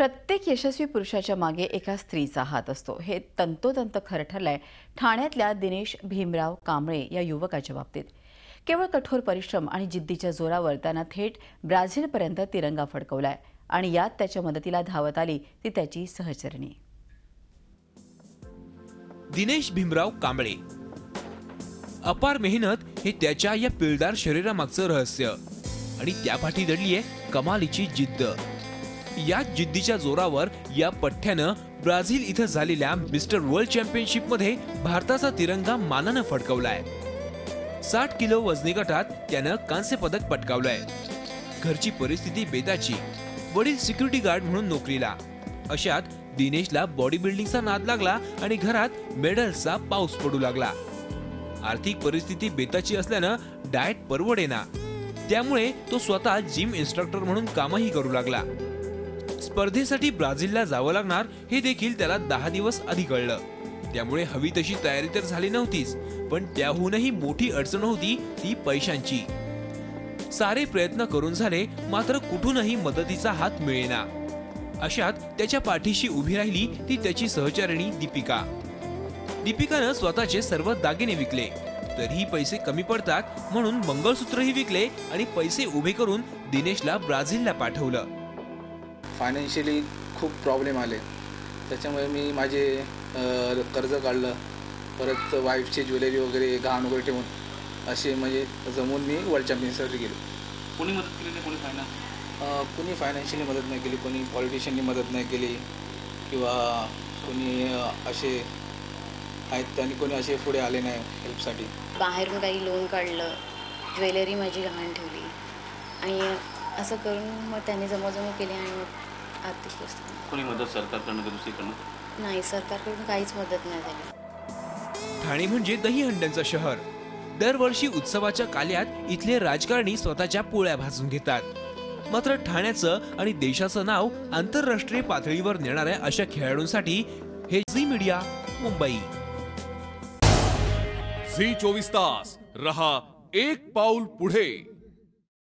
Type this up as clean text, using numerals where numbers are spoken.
प्रत्येक यशस्वी पुरुषाच्या मागे एका स्त्रीचा हात असतो हे तंतोतंत खरं ठरलंय ठाण्यातल्या दिनेश भीमराव कांबळे या युवकाच्या बाबतीत। केवळ कठोर परिश्रम आणि जिद्दीच्या जोरावर त्यानं थेट ब्राझीलपर्यंत तिरंगा फडकवलाय आणि यात त्याच्या मदतीला धावत आली ती त्याची सहचरणी। दिनेश भीमराव कांबळे अपार मेहनत हे त्याच्या या पिळदार शरीरामागचं रहस्य आणि त्यापाठी दडलीये कमालीची जिद्द। या जिद्दीच्या जोरावर या पठ्ठ्यानं ब्राझील इथं झालेल्या मिस्टर वर्ल्ड चॅम्पियनशिप मध्ये भारताचा तिरंगा मानानं फडकवलाय। 60 किलो वजनी गटात त्यानं कांस्य पदक पटकावलंय। घरची परिस्थिती बेताची, वडील सिक्युरिटी गार्ड म्हणून नोकरीला। अशात दिनेशला बॉडी बिल्डिंगचा नाद लागला आणि घरात मेडल्सचा पाऊस पडू लागला। आर्थिक परिस्थिती बेताची असल्यानं डाएट परवडेना, त्यामुळे तो स्वतः जिम इन्स्ट्रक्टर म्हणून कामही करू लागला। स्पर्धेसाठी ब्राझीलला जावं लागणार हे देखील त्याला 10 दिवस आधी कळलं। त्यामुळे हवी तशी तयारी तर झाली नव्हतीच, पण त्याहूनही मोठी अडचण होती ती पैशांची। सारे प्रयत्न करून झाले, मात्र कुठूनही मदतीचा हात मिळेना। अशात त्याच्या पाठीशी उभी राहिली ती त्याची सहचरिणी दीपिका। दीपिकानं स्वतःचे सर्व दागिने विकले, तरीही पैसे कमी पडतात म्हणून मंगळसूत्रही विकले आणि पैसे उभे करून दिनेशला ब्राझीलला पाठवलं। फायनान्शियली खूप प्रॉब्लेम आले, त्याच्यामुळे मी माझे कर्ज काढलं, परत वाईफची ज्वेलरी वगैरे गहाण वगैरे ठेवून असे म्हणजे जमून मी वर्ल्ड चॅम्पियनशिपसाठी गेलो। कोणी मदत केली नाही, कोणी फायनान्शियली मदत नाही केली, कोणी पॉलिटिशियननी मदत नाही केली किंवा कोणी असे आहेत त्यांनी कोणी असे पुढे आले नाही हेल्पसाठी। बाहेरून काही लोन काढलं, ज्वेलरी माझी गहाण ठेवली आणि असं करून मग त्यांनी जमवजमव केली आणि मग आर्थिक परिस्थिती। कोणी मदत सरकारकडून का दुसरीकडून? नाही, सरकारकडून काहीच मदत नाही झाली। ठाणे म्हणजे दहीहंड्यांचं शहर। दरवर्षी उत्सवाच्या काल्यात इथले राजकारणी स्वतःच्या पोळ्या भाजून घेतात। मात्र ठाण्याचं आणि देशाचं नाव आंतरराष्ट्रीय पातळीवर नेणाऱ्या अशा खेळाडूंसाठी हे झी मीडिया मुंबई। झी 24 तास रहा एक पाऊल पुढे।